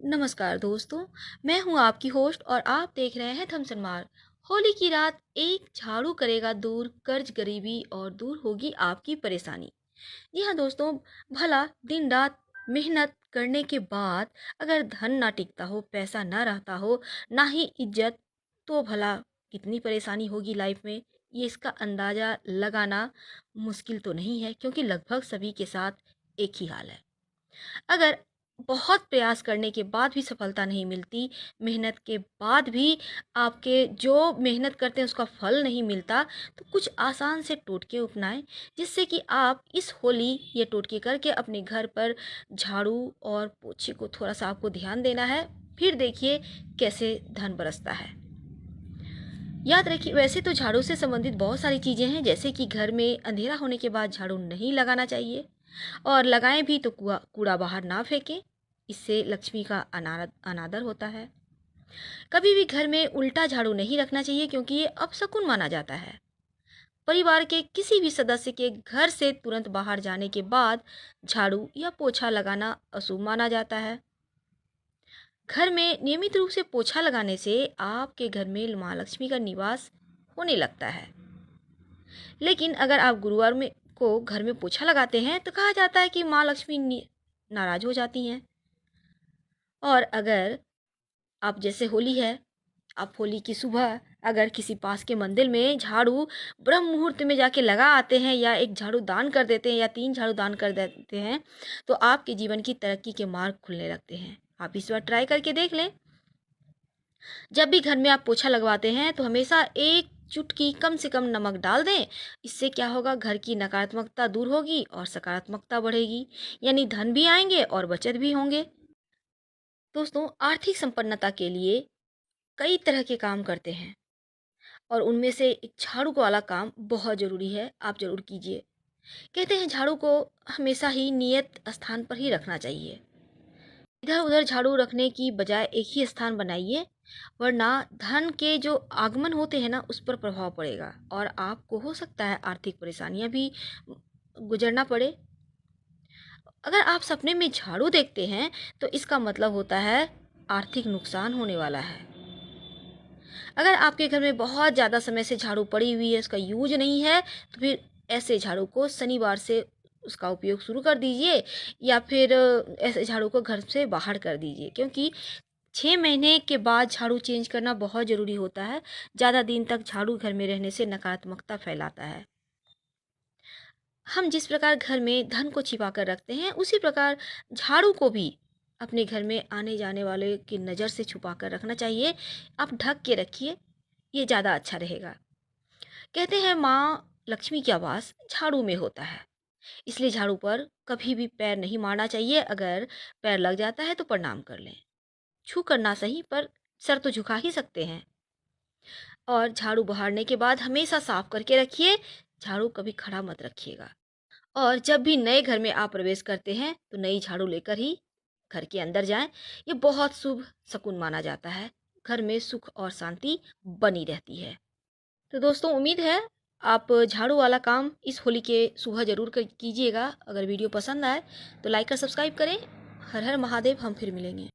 नमस्कार दोस्तों, मैं हूं आपकी होस्ट और आप देख रहे हैं थमसन मार्ग। होली की रात एक झाड़ू करेगा दूर कर्ज गरीबी और दूर होगी आपकी परेशानी। जी हाँ दोस्तों, भला दिन रात मेहनत करने के बाद अगर धन ना टिकता हो, पैसा ना रहता हो, ना ही इज्जत, तो भला कितनी परेशानी होगी लाइफ में। ये इसका अंदाज़ा लगाना मुश्किल तो नहीं है, क्योंकि लगभग सभी के साथ एक ही हाल है। अगर बहुत प्रयास करने के बाद भी सफलता नहीं मिलती, मेहनत के बाद भी आपके जो मेहनत करते हैं उसका फल नहीं मिलता, तो कुछ आसान से टोटके अपनाएं, जिससे कि आप इस होली ये टोटके करके अपने घर पर झाड़ू और पोछे को थोड़ा सा आपको ध्यान देना है। फिर देखिए कैसे धन बरसता है। याद रखिए, वैसे तो झाड़ू से संबंधित बहुत सारी चीज़ें हैं, जैसे कि घर में अंधेरा होने के बाद झाड़ू नहीं लगाना चाहिए, और लगाएं भी तो कूड़ा कूड़ा बाहर ना फेंकें, इससे लक्ष्मी का अनादर होता है। कभी भी घर में उल्टा झाड़ू नहीं रखना चाहिए, क्योंकि ये अपशकुन माना जाता है। परिवार के किसी भी सदस्य के घर से तुरंत बाहर जाने के बाद झाड़ू या पोछा लगाना अशुभ माना जाता है। घर में नियमित रूप से पोछा लगाने से आपके घर में माँ लक्ष्मी का निवास होने लगता है। लेकिन अगर आप गुरुवार में को घर में पोछा लगाते हैं तो कहा जाता है कि माँ लक्ष्मी नाराज हो जाती हैं। और अगर आप, जैसे होली है, आप होली की सुबह अगर किसी पास के मंदिर में झाड़ू ब्रह्म मुहूर्त में जाके लगा आते हैं, या एक झाड़ू दान कर देते हैं, या 3 झाड़ू दान कर देते हैं, तो आपके जीवन की तरक्की के मार्ग खुलने लगते हैं। आप इस बार ट्राई करके देख लें। जब भी घर में आप पोछा लगवाते हैं तो हमेशा एक चुटकी कम से कम नमक डाल दें। इससे क्या होगा, घर की नकारात्मकता दूर होगी और सकारात्मकता बढ़ेगी, यानी धन भी आएंगे और बचत भी होंगे। दोस्तों, आर्थिक संपन्नता के लिए कई तरह के काम करते हैं, और उनमें से एक झाड़ू वाला काम बहुत ज़रूरी है, आप ज़रूर कीजिए। कहते हैं झाड़ू को हमेशा ही नियत स्थान पर ही रखना चाहिए। इधर उधर झाड़ू रखने की बजाय एक ही स्थान बनाइए, वरना धन के जो आगमन होते हैं ना, उस पर प्रभाव पड़ेगा और आपको हो सकता है आर्थिक परेशानियां भी गुजरना पड़े। अगर आप सपने में झाड़ू देखते हैं तो इसका मतलब होता है आर्थिक नुकसान होने वाला है। अगर आपके घर में बहुत ज़्यादा समय से झाड़ू पड़ी हुई है, उसका यूज नहीं है, तो फिर ऐसे झाड़ू को शनिवार से उसका उपयोग शुरू कर दीजिए, या फिर ऐसे झाड़ू को घर से बाहर कर दीजिए, क्योंकि 6 महीने के बाद झाड़ू चेंज करना बहुत ज़रूरी होता है। ज़्यादा दिन तक झाड़ू घर में रहने से नकारात्मकता फैलाता है। हम जिस प्रकार घर में धन को छिपा कर रखते हैं, उसी प्रकार झाड़ू को भी अपने घर में आने जाने वाले की नज़र से छुपा कर रखना चाहिए। आप ढक के रखिए, ये ज़्यादा अच्छा रहेगा। कहते हैं माँ लक्ष्मी का वास झाड़ू में होता है, इसलिए झाड़ू पर कभी भी पैर नहीं मारना चाहिए। अगर पैर लग जाता है तो प्रणाम कर लें, छू कर ना सही पर सर तो झुका ही सकते हैं। और झाड़ू बहारने के बाद हमेशा साफ करके रखिए, झाड़ू कभी खड़ा मत रखिएगा। और जब भी नए घर में आप प्रवेश करते हैं तो नई झाड़ू लेकर ही घर के अंदर जाएं। ये बहुत शुभ शकुन माना जाता है, घर में सुख और शांति बनी रहती है। तो दोस्तों, उम्मीद है आप झाड़ू वाला काम इस होली के सुबह ज़रूर कीजिएगा। अगर वीडियो पसंद आए तो लाइक और सब्सक्राइब करें। हर हर महादेव, हम फिर मिलेंगे।